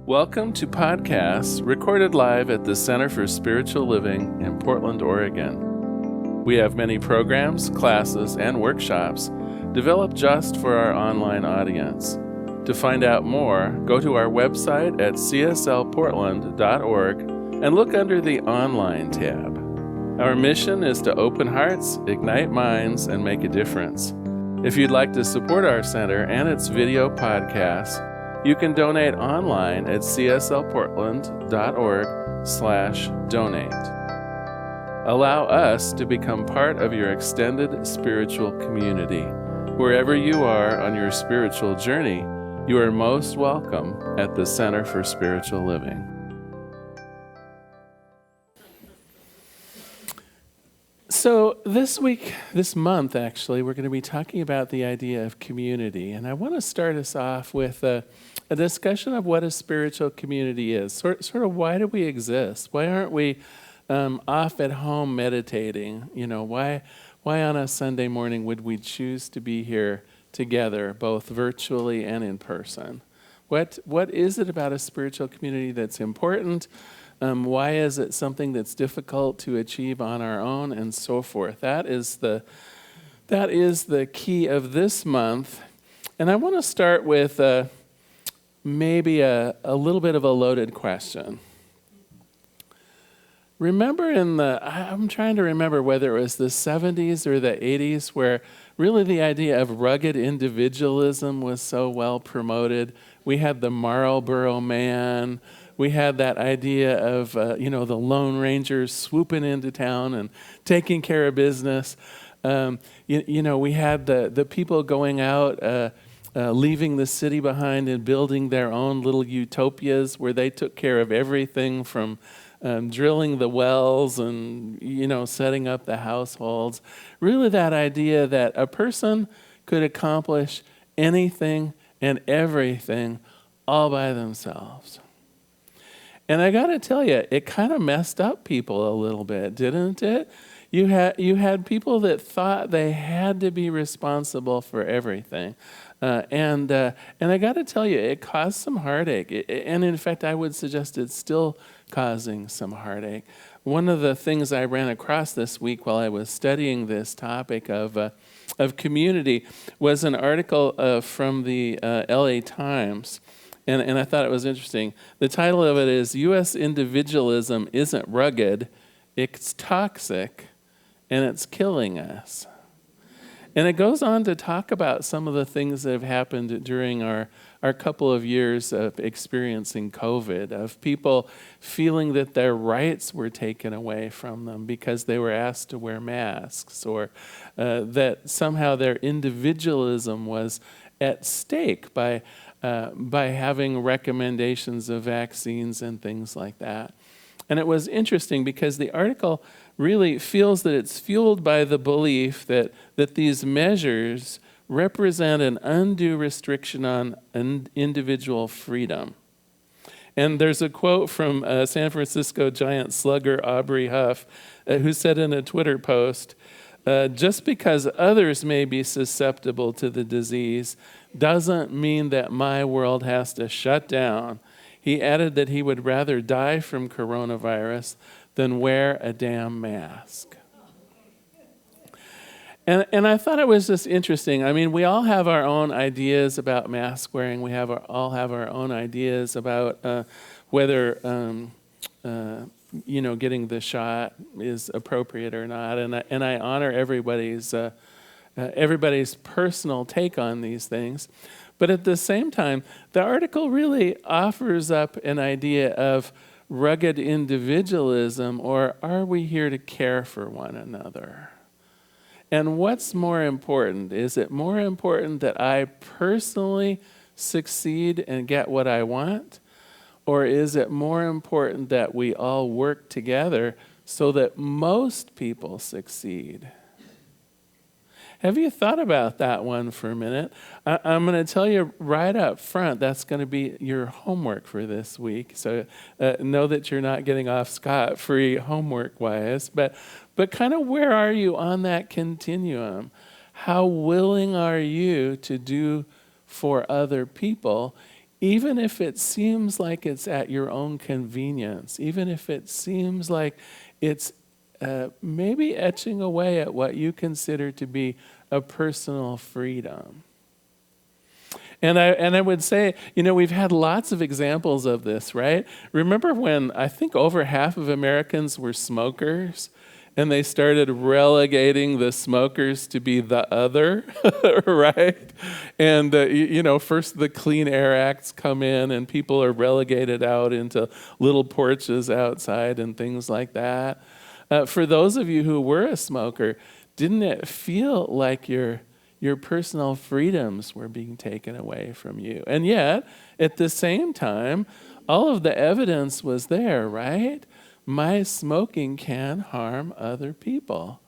Welcome to podcasts recorded live at the Center for Spiritual Living in Portland, Oregon. We have many programs, classes, and workshops developed just for our online audience. To find out more, go to our website at cslportland.org and look under the Online tab. Our mission is to open hearts, ignite minds, and make a difference. If you'd like to support our center and its video podcasts, you can donate online at cslportland.org/donate. Allow us to become part of your extended spiritual community. Wherever you are on your spiritual journey, you are most welcome at the Center for Spiritual Living. So this month, actually, we're going to be talking about the idea of community. And I want to start us off with a discussion of what a spiritual community is. Sort of why do we exist? Why aren't we off at home meditating? You know, why on a Sunday morning would we choose to be here together, both virtually and in person? What is it about a spiritual community that's important? Why is it something that's difficult to achieve on our own, and so forth? That is the key of this month. And I want to start with maybe a little bit of a loaded question. Remember I'm trying to remember whether it was the 70s or the 80s where really the idea of rugged individualism was so well promoted. We had the Marlboro Man. We had that idea of, the Lone Rangers swooping into town and taking care of business. We had the people going out, leaving the city behind and building their own little utopias where they took care of everything from drilling the wells and, setting up the households. Really that idea that a person could accomplish anything and everything all by themselves. And I got to tell you, it kind of messed up people a little bit, didn't it? You had people that thought they had to be responsible for everything. And I got to tell you, it caused some heartache. And in fact, I would suggest it's still causing some heartache. One of the things I ran across this week while I was studying this topic of community was an article from the LA Times. And I thought it was interesting. The title of it is, U.S. Individualism Isn't Rugged, It's Toxic, and It's Killing Us. And it goes on to talk about some of the things that have happened during our couple of years of experiencing COVID, of people feeling that their rights were taken away from them because they were asked to wear masks, or that somehow their individualism was at stake by having recommendations of vaccines and things like that. And it was interesting because the article really feels that it's fueled by the belief that these measures represent an undue restriction on individual freedom. And there's a quote from San Francisco giant slugger Aubrey Huff, who said in a Twitter post, just because others may be susceptible to the disease doesn't mean that my world has to shut down. He added that he would rather die from coronavirus than wear a damn mask. And I thought it was just interesting. I mean, we all have our own ideas about mask wearing. We all have our own ideas about whether getting the shot is appropriate or not. And I honor everybody's personal take on these things. But at the same time, the article really offers up an idea of rugged individualism, or are we here to care for one another? And what's more important? Is it more important that I personally succeed and get what I want? Or is it more important that we all work together so that most people succeed? Have you thought about that one for a minute? I'm going to tell you right up front, that's going to be your homework for this week. So know that you're not getting off scot-free homework-wise. But kind of where are you on that continuum? How willing are you to do for other people, even if it seems like it's at your own convenience, even if it seems like it's maybe etching away at what you consider to be a personal freedom. And I would say, we've had lots of examples of this, right? Remember when I think over half of Americans were smokers, and they started relegating the smokers to be the other, right? And, first the Clean Air Acts come in, and people are relegated out into little porches outside and things like that. For those of you who were a smoker, didn't it feel like your personal freedoms were being taken away from you? And yet, at the same time, all of the evidence was there, right? My smoking can harm other people.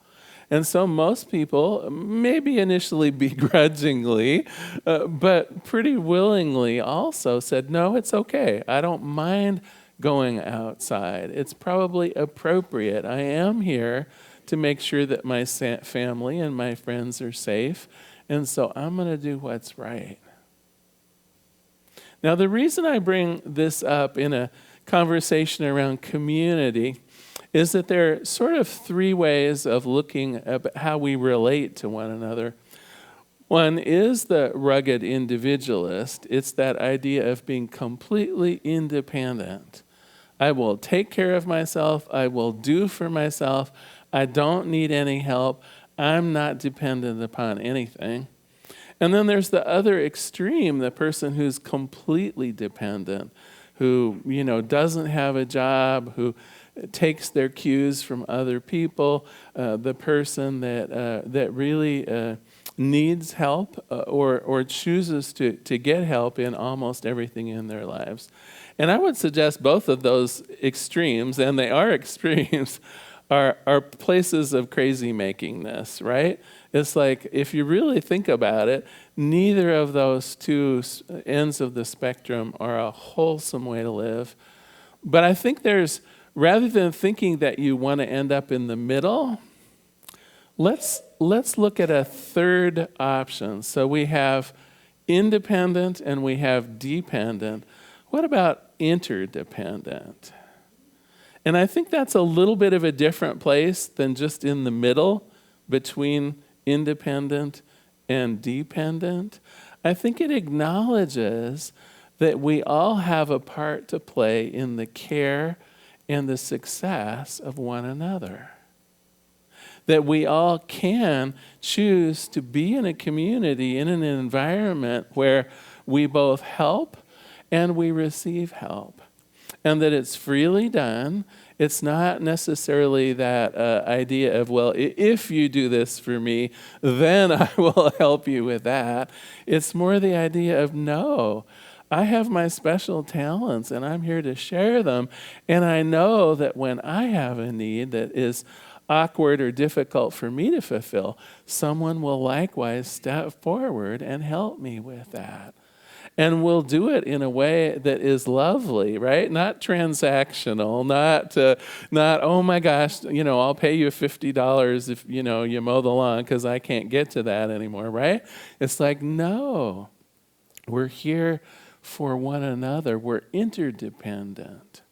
And so most people, maybe initially begrudgingly, but pretty willingly also said, no, it's okay. I don't mind going outside. It's probably appropriate. I am here to make sure that my family and my friends are safe. And so I'm going to do what's right. Now, the reason I bring this up in a conversation around community is that there are sort of three ways of looking at how we relate to one another. One is the rugged individualist. It's that idea of being completely independent. I will take care of myself. I will do for myself. I don't need any help. I'm not dependent upon anything. And then there's the other extreme, the person who's completely dependent, who, doesn't have a job, who takes their cues from other people, the person that really needs help or chooses to get help in almost everything in their lives. And I would suggest both of those extremes, and they are extremes, are places of crazy-makingness, right? It's like, if you really think about it, neither of those two ends of the spectrum are a wholesome way to live. But I think rather than thinking that you want to end up in the middle, let's look at a third option. So we have independent and we have dependent. What about interdependent? And I think that's a little bit of a different place than just in the middle between independent and dependent. I think it acknowledges that we all have a part to play in the care and the success of one another. That we all can choose to be in a community, in an environment where we both help and we receive help. And that it's freely done. It's not necessarily that idea of, well, if you do this for me, then I will help you with that. It's more the idea of, no, I have my special talents and I'm here to share them. And I know that when I have a need that is awkward or difficult for me to fulfill, someone will likewise step forward and help me with that. And we'll do it in a way that is lovely, right? Not transactional, not oh my gosh, I'll pay you $50 if, you mow the lawn because I can't get to that anymore, right? It's like, no, we're here for one another. We're interdependent.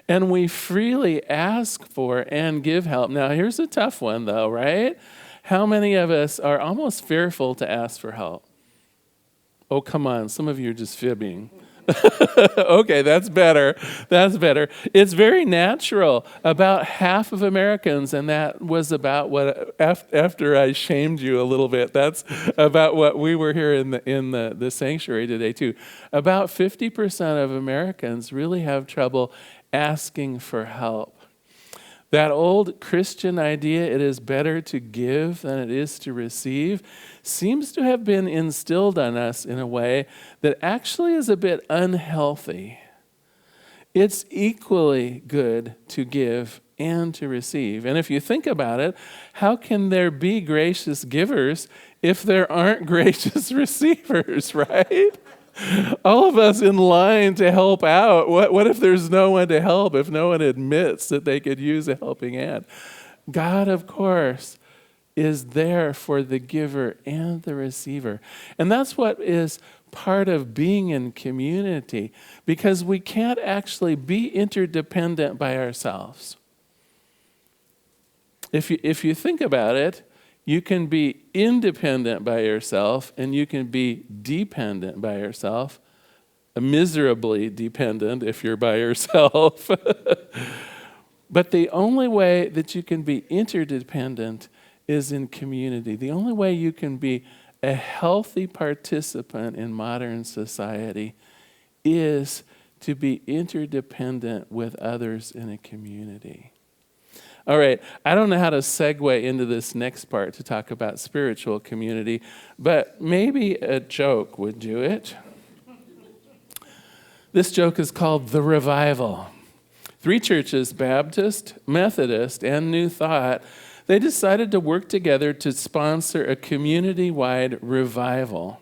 And we freely ask for and give help. Now, here's a tough one though, right? How many of us are almost fearful to ask for help? Oh, come on. Some of you are just fibbing. Okay, that's better. That's better. It's very natural. About half of Americans, and that was about what, after I shamed you a little bit, that's about what we were here in the sanctuary today too. About 50% of Americans really have trouble asking for help. That old Christian idea, it is better to give than it is to receive, seems to have been instilled on us in a way that actually is a bit unhealthy. It's equally good to give and to receive. And if you think about it, how can there be gracious givers if there aren't gracious receivers, right? All of us in line to help out. What if there's no one to help, if no one admits that they could use a helping hand? God, of course, is there for the giver and the receiver. And that's what is part of being in community, because we can't actually be interdependent by ourselves. If you think about it, you can be independent by yourself and you can be dependent by yourself, miserably dependent if you're by yourself. But the only way that you can be interdependent is in community. The only way you can be a healthy participant in modern society is to be interdependent with others in a community. All right, I don't know how to segue into this next part to talk about spiritual community, but maybe a joke would do it. This joke is called The Revival. 3 churches, Baptist, Methodist, and New Thought, they decided to work together to sponsor a community-wide revival.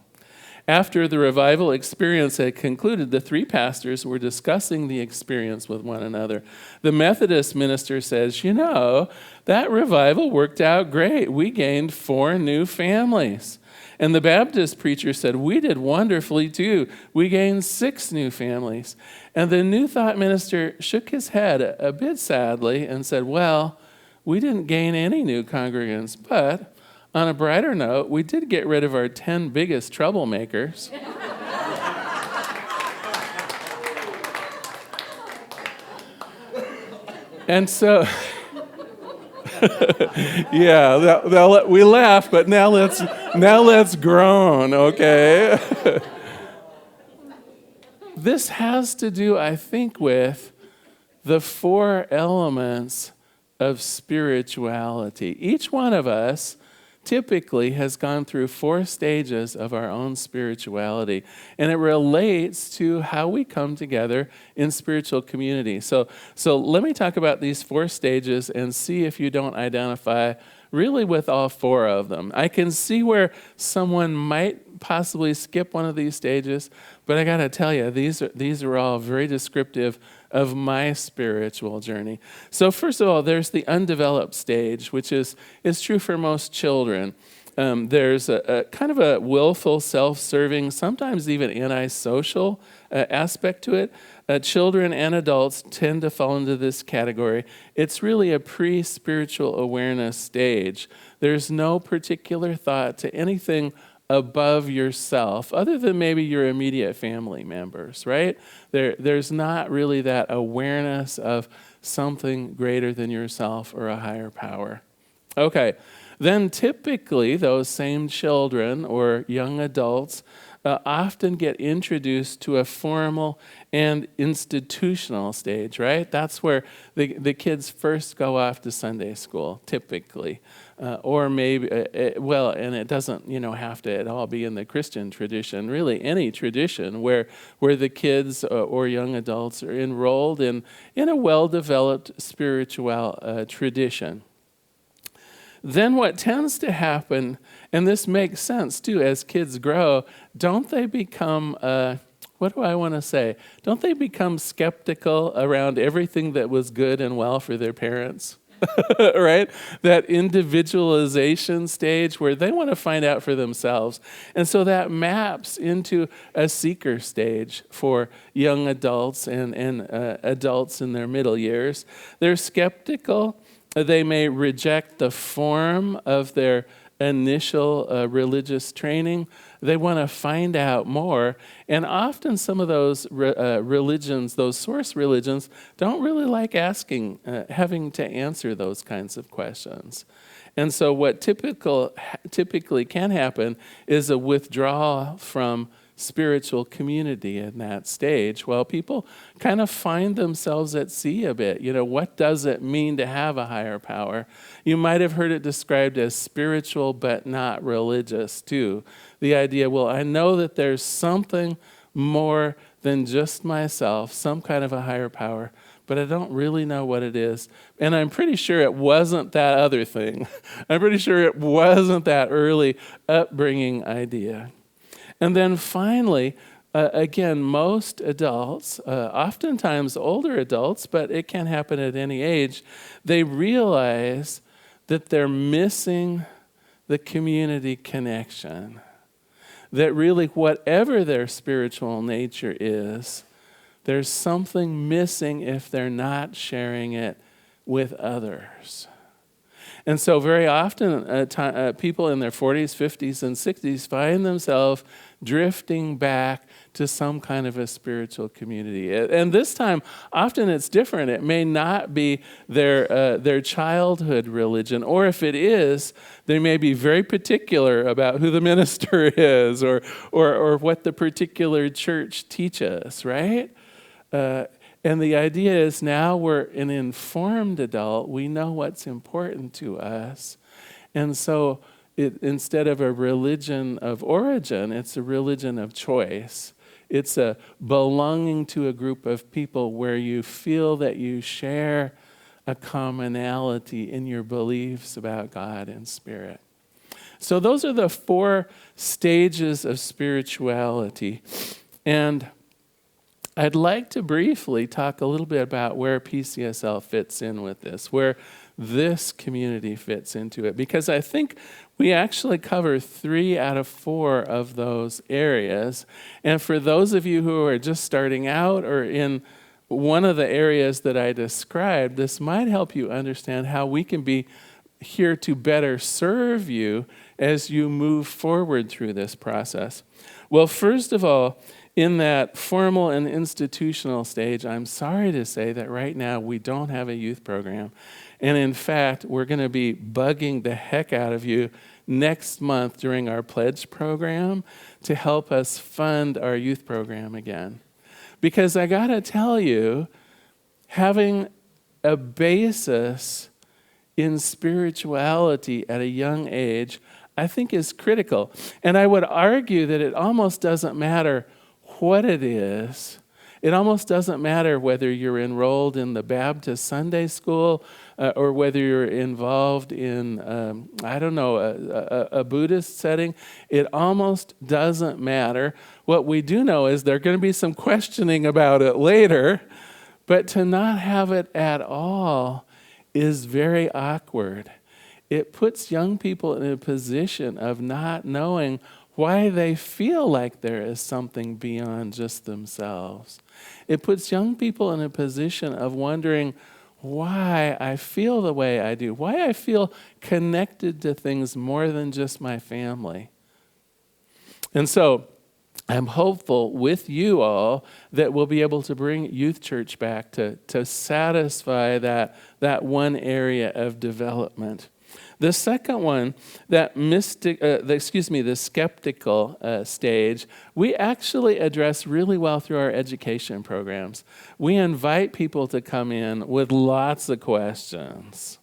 After the revival experience had concluded, the 3 pastors were discussing the experience with one another. The Methodist minister says, that revival worked out great. We gained 4 new families. And the Baptist preacher said, we did wonderfully too. We gained 6 new families. And the New Thought minister shook his head a bit sadly and said, well, we didn't gain any new congregants, but on a brighter note, we did get rid of our 10 biggest troublemakers. And so, yeah, we laugh, but now let's groan, okay? This has to do, I think, with the 4 elements of spirituality. Each one of us typically has gone through 4 stages of our own spirituality, and it relates to how we come together in spiritual community. So let me talk about these 4 stages and see if you don't identify really with all 4 of them. I can see where someone might possibly skip one of these stages, but I got to tell you, these are all very descriptive of my spiritual journey. So first of all, there's the undeveloped stage, which is true for most children. There's a kind of a willful, self-serving, sometimes even antisocial aspect to it. Children and adults tend to fall into this category. It's really a pre-spiritual awareness stage. There's no particular thought to anything above yourself, other than maybe your immediate family members, right? There's not really that awareness of something greater than yourself or a higher power. Okay, then typically those same children or young adults often get introduced to a formal and institutional stage, right? That's where the kids first go off to Sunday school, typically. Or maybe, and it doesn't, have to at all be in the Christian tradition, really any tradition where the kids or young adults are enrolled in a well-developed spiritual tradition. Then what tends to happen, and this makes sense too, as kids grow, don't they become, Don't they become skeptical around everything that was good and well for their parents? Right? That individualization stage where they want to find out for themselves. And so that maps into a seeker stage for young adults and adults in their middle years. They're skeptical. They may reject the form of their initial religious training. They want to find out more. And often some of those religions, those source religions, don't really like having to answer those kinds of questions. And so what typically can happen is a withdrawal from spiritual community in that stage. Well, people kind of find themselves at sea a bit. What does it mean to have a higher power? You might have heard it described as spiritual but not religious too. The idea, well, I know that there's something more than just myself, some kind of a higher power, but I don't really know what it is. And I'm pretty sure it wasn't that other thing. I'm pretty sure it wasn't that early upbringing idea. And then finally, again, most adults, oftentimes older adults, but it can happen at any age, they realize that they're missing the community connection. that really whatever their spiritual nature is, there's something missing if they're not sharing it with others. And so very often people in their 40s, 50s, and 60s find themselves drifting back to some kind of a spiritual community. And this time, often it's different. It may not be their childhood religion, or if it is, they may be very particular about who the minister is or what the particular church teaches, right? And the idea is now we're an informed adult. We know what's important to us. And so instead of a religion of origin, it's a religion of choice. It's a belonging to a group of people where you feel that you share a commonality in your beliefs about God and spirit. So those are the 4 stages of spirituality. And I'd like to briefly talk a little bit about where PCSL fits in with this, where this community fits into it, because I think we actually cover 3 out of 4 of those areas. And for those of you who are just starting out or in one of the areas that I described, this might help you understand how we can be here to better serve you as you move forward through this process. Well, first of all, in that formal and institutional stage, I'm sorry to say that right now we don't have a youth program. And in fact, we're going to be bugging the heck out of you next month during our pledge program to help us fund our youth program again. Because I got to tell you, having a basis in spirituality at a young age, I think is critical. And I would argue that it almost doesn't matter what it is. It almost doesn't matter whether you're enrolled in the Baptist Sunday school or whether you're involved in, a Buddhist setting. It almost doesn't matter. What we do know is there's going to be some questioning about it later, but to not have it at all is very awkward. It puts young people in a position of not knowing why they feel like there is something beyond just themselves. It puts young people in a position of wondering why I feel the way I do, why I feel connected to things more than just my family. And so I'm hopeful with you all that we'll be able to bring Youth Church back to satisfy that one area of development. The second one, the skeptical stage, we actually address really well through our education programs. We invite people to come in with lots of questions.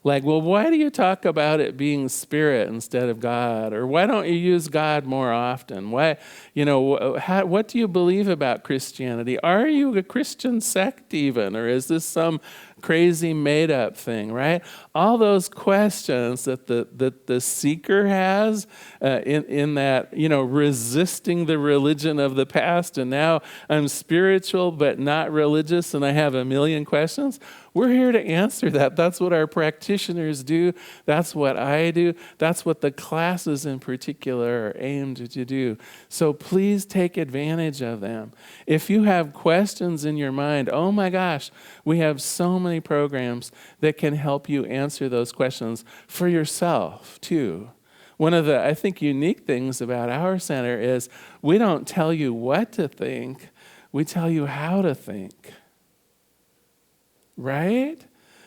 Like, well, why do you talk about it being spirit instead of God? Or why don't you use God more often? What do you believe about Christianity? Are you a Christian sect even? Or is this some crazy made-up thing, right? All those questions that the seeker has in that, resisting the religion of the past, and now I'm spiritual but not religious, and I have a million questions. We're here to answer that. That's what our practitioners do. That's what I do. That's what the classes in particular are aimed to do. So please take advantage of them. If you have questions in your mind, oh my gosh, we have so many programs that can help you answer those questions for yourself too. One of the, I think, unique things about our center is we don't tell you what to think, we tell you how to think. Right?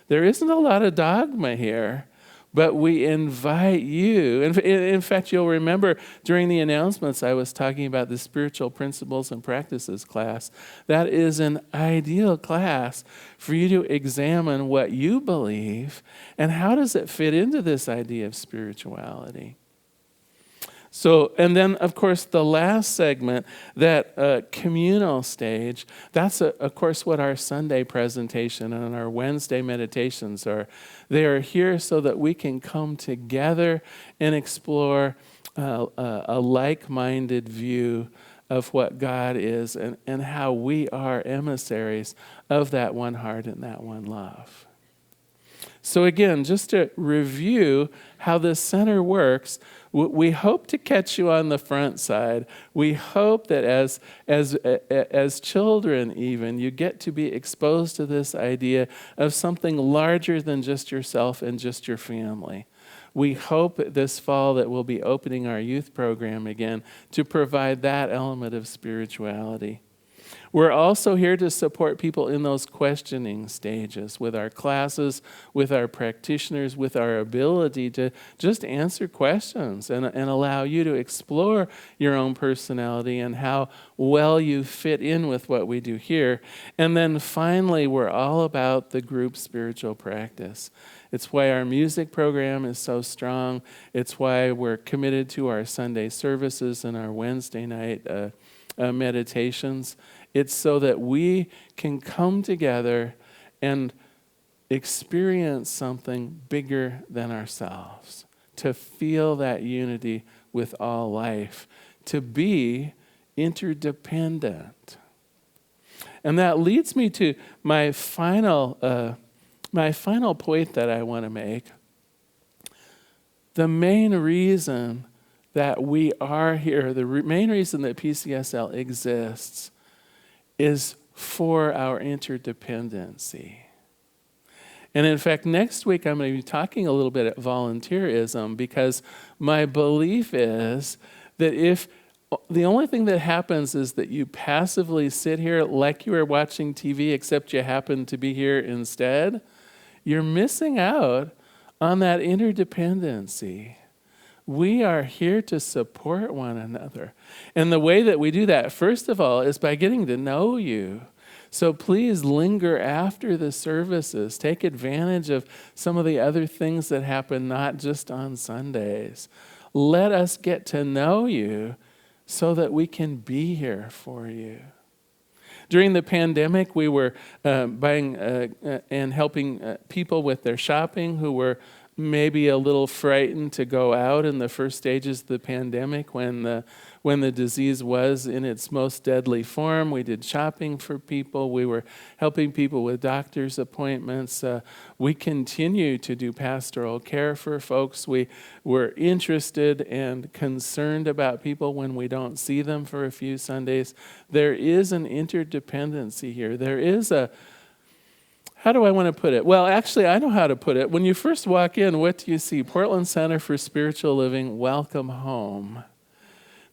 There isn't a lot of dogma here, but we invite you. In fact, you'll remember during the announcements I was talking about the spiritual principles and practices class. That is an ideal class for you to examine what you believe and how does it fit into this idea of spirituality. So, and then, of course, the last segment, that communal stage, that's, of course, what our Sunday presentation and our Wednesday meditations are. They are here so that we can come together and explore a like-minded view of what God is and how we are emissaries of that one heart and that one love. So again, just to review how the center works, we hope to catch you on the front side. We hope that as children even, you get to be exposed to this idea of something larger than just yourself and just your family. We hope this fall that we'll be opening our youth program again to provide that element of spirituality. We're also here to support people in those questioning stages with our classes, with our practitioners, with our ability to just answer questions and allow you to explore your own personality and how well you fit in with what we do here. And then finally, we're all about the group spiritual practice. It's why our music program is so strong. It's why we're committed to our Sunday services and our Wednesday night meditations. It's so that we can come together and experience something bigger than ourselves, to feel that unity with all life, to be interdependent. And that leads me to my final point that I want to make. The main reason that we are here, the main reason that PCSL exists is for our interdependency. And in fact, next week I'm going to be talking a little bit at volunteerism, because my belief is that if the only thing that happens is that you passively sit here like you were watching TV, except you happen to be here instead, you're missing out on that interdependency. We are here to support one another. And the way that we do that, first of all, is by getting to know you. So please linger after the services. Take advantage of some of the other things that happen, not just on Sundays. Let us get to know you so that we can be here for you. During the pandemic, we were buying and helping people with their shopping who were maybe a little frightened to go out in the first stages of the pandemic when the disease was in its most deadly form. We did shopping for people. We were helping people with doctor's appointments. We continue to do pastoral care for folks. We were interested and concerned about people when we don't see them for a few Sundays. There is an interdependency here. There is how do I want to put it? Well, actually, I know how to put it. When you first walk in, what do you see? Portland Center for Spiritual Living, welcome home.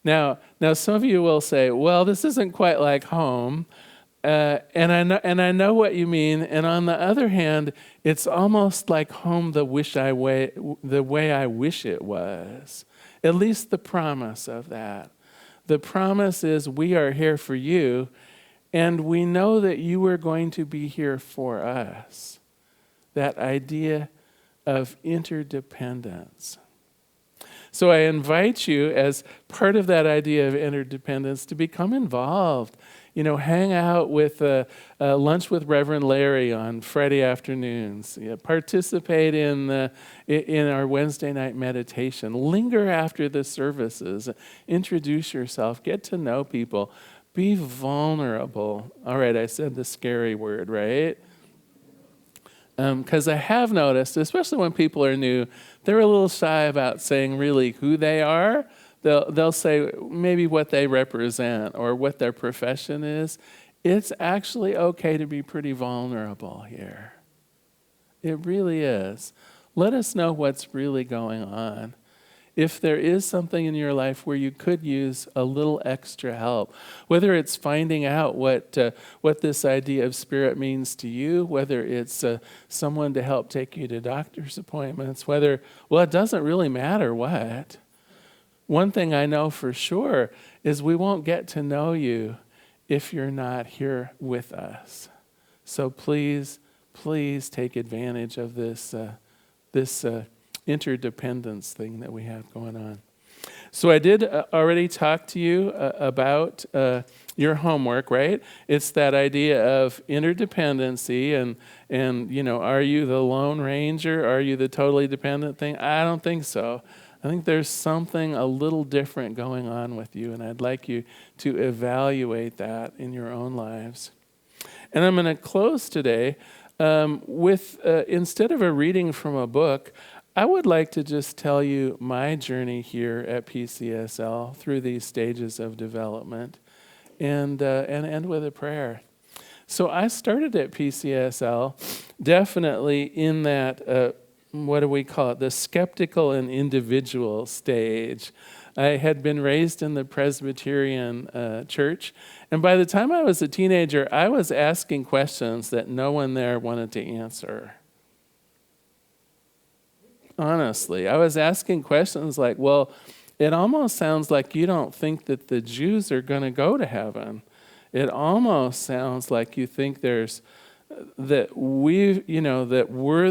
Now, some of you will say, well, this isn't quite like home. And I know what you mean. And on the other hand, it's almost like home the way I wish it was. At least the promise of that. The promise is we are here for you, and we know that you are going to be here for us. That idea of interdependence. So I invite you, as part of that idea of interdependence, to become involved. Hang out with lunch with Reverend Larry on Friday afternoons. Participate in our Wednesday night meditation. Linger after the services. Introduce yourself. Get to know people. Be vulnerable. All right, I said the scary word, right? Because I have noticed, especially when people are new, they're a little shy about saying really who they are. They'll say maybe what they represent or what their profession is. It's actually okay to be pretty vulnerable here. It really is. Let us know what's really going on. If there is something in your life where you could use a little extra help, whether it's finding out what this idea of spirit means to you, whether it's someone to help take you to doctor's appointments, it doesn't really matter what. One thing I know for sure is we won't get to know you if you're not here with us. So please take advantage of this interdependence thing that we have going on. So I did already talk to you about your homework, right? It's that idea of interdependency and are you the Lone Ranger? Are you the totally dependent thing? I don't think so. I think there's something a little different going on with you, and I'd like you to evaluate that in your own lives. And I'm going to close today Instead of a reading from a book, I would like to just tell you my journey here at PCSL through these stages of development, and end with a prayer. So I started at PCSL definitely in that, what do we call it, the skeptical and individual stage. I had been raised in the Presbyterian church, and by the time I was a teenager, I was asking questions that no one there wanted to answer. Honestly, I was asking questions like, well, it almost sounds like you don't think that the Jews are going to go to heaven. It almost sounds like you think that we're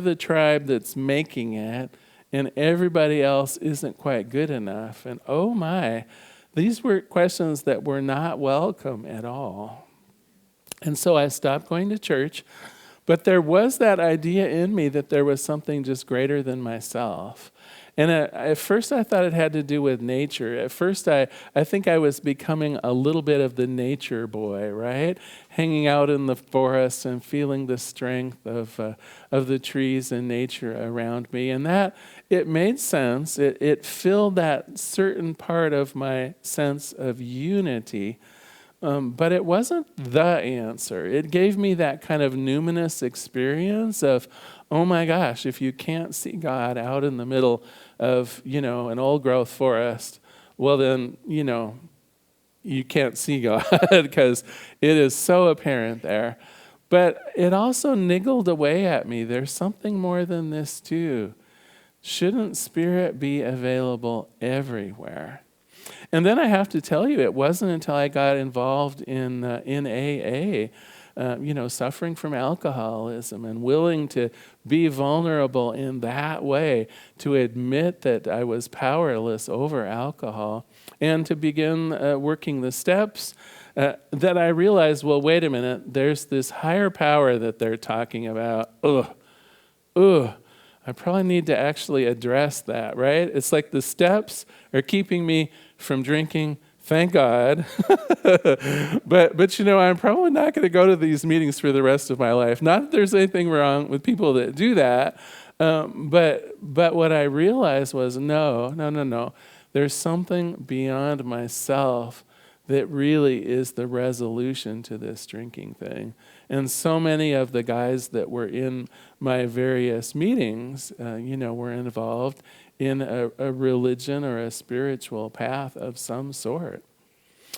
the tribe that's making it, and everybody else isn't quite good enough. And oh my, these were questions that were not welcome at all. And so I stopped going to church, but there was that idea in me that there was something just greater than myself. And at first I thought it had to do with nature. At first I think I was becoming a little bit of the nature boy, right? Hanging out in the forest and feeling the strength of the trees and nature around me. And that, it made sense. It filled that certain part of my sense of unity. But it wasn't the answer. It gave me that kind of numinous experience of, oh my gosh, if you can't see God out in the middle of, an old growth forest, well then, you can't see God because it is so apparent there. But it also niggled away at me. There's something more than this too. Shouldn't Spirit be available everywhere? And then I have to tell you, it wasn't until I got involved in AA, suffering from alcoholism and willing to be vulnerable in that way, to admit that I was powerless over alcohol, and to begin working the steps, that I realized, well, wait a minute, there's this higher power that they're talking about. I probably need to actually address that, right? It's like the steps are keeping me from drinking, thank God. but I'm probably not going to go to these meetings for the rest of my life. Not that there's anything wrong with people that do that, but what I realized was, no. There's something beyond myself that really is the resolution to this drinking thing. And so many of the guys that were in my various meetings, were involved in a religion or a spiritual path of some sort.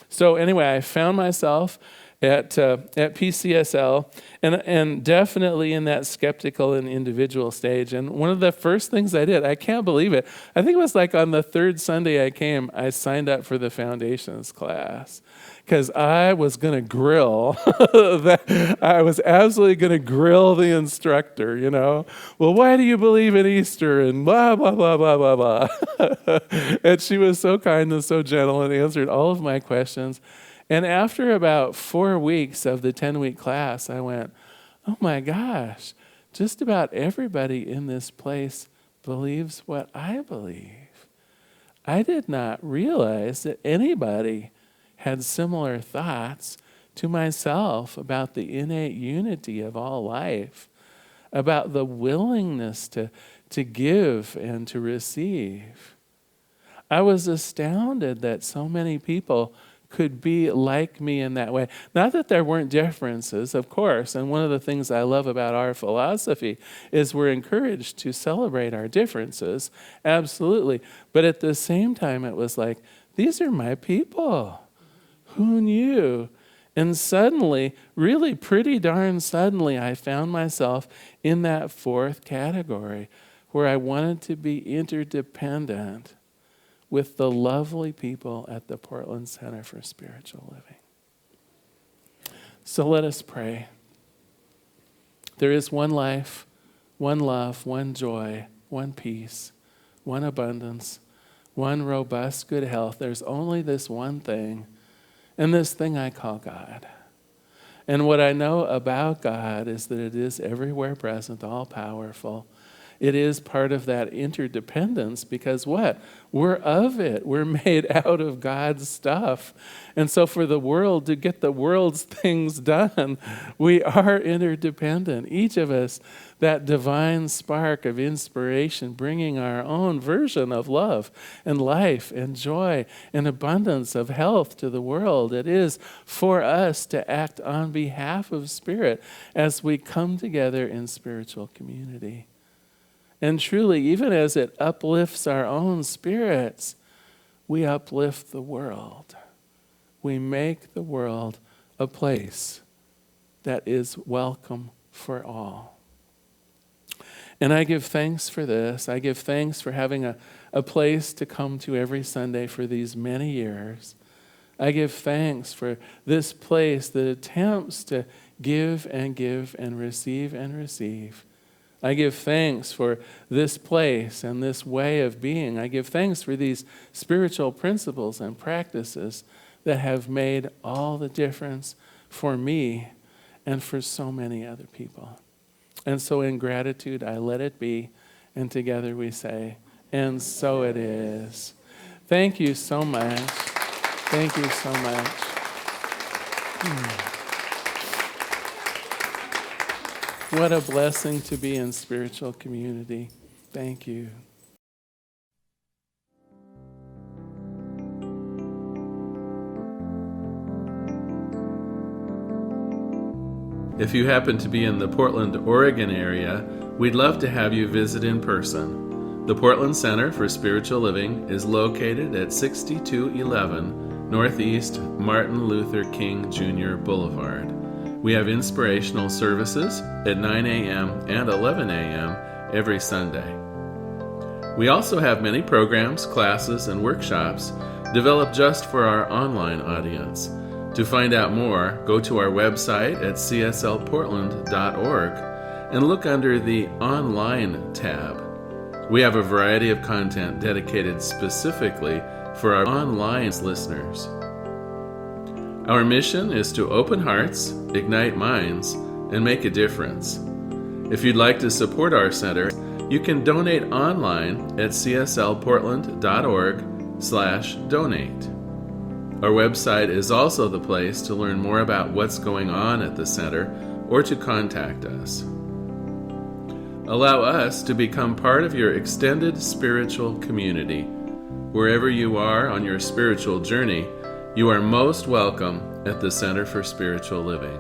So anyway, I found myself at PCSL and definitely in that skeptical and individual stage. And one of the first things I did, I can't believe it, I think it was like on the third Sunday I came, I signed up for the foundations class. Because I was going to grill, I was absolutely going to grill the instructor, Well, why do you believe in Easter? And blah, blah, blah, blah, blah, blah. And she was so kind and so gentle and answered all of my questions. And after about 4 weeks of the 10-week class, I went, oh my gosh, just about everybody in this place believes what I believe. I did not realize that anybody had similar thoughts to myself about the innate unity of all life, about the willingness to give and to receive. I was astounded that so many people could be like me in that way. Not that there weren't differences, of course, and one of the things I love about our philosophy is we're encouraged to celebrate our differences, absolutely. But at the same time, it was like, these are my people. Who knew? And suddenly, really pretty darn suddenly, I found myself in that fourth category where I wanted to be interdependent with the lovely people at the Portland Center for Spiritual Living. So let us pray. There is one life, one love, one joy, one peace, one abundance, one robust good health. There's only this one thing. And this thing I call God. And what I know about God is that it is everywhere present, all powerful. it is part of that interdependence because what? We're of it. We're made out of God's stuff. And so for the world to get the world's things done, we are interdependent. Each of us, that divine spark of inspiration, bringing our own version of love and life and joy and abundance of health to the world. It is for us to act on behalf of Spirit as we come together in spiritual community. And truly, even as it uplifts our own spirits, we uplift the world. We make the world a place that is welcome for all. And I give thanks for this. I give thanks for having a place to come to every Sunday for these many years. I give thanks for this place that attempts to give and give and receive and receive. I give thanks for this place and this way of being. I give thanks for these spiritual principles and practices that have made all the difference for me and for so many other people. And so in gratitude, I let it be, and together we say, and so it is. Thank you so much. Thank you so much. What a blessing to be in spiritual community. Thank you. If you happen to be in the Portland, Oregon area, we'd love to have you visit in person. The Portland Center for Spiritual Living is located at 6211 Northeast Martin Luther King Jr. Boulevard. We have inspirational services at 9 a.m. and 11 a.m. every Sunday. We also have many programs, classes, and workshops developed just for our online audience. To find out more, go to our website at cslportland.org and look under the Online tab. We have a variety of content dedicated specifically for our online listeners. Our mission is to open hearts, ignite minds, and make a difference. If you'd like to support our center, you can donate online at cslportland.org/donate. Our website is also the place to learn more about what's going on at the center or to contact us. Allow us to become part of your extended spiritual community. Wherever you are on your spiritual journey, you are most welcome at the Center for Spiritual Living.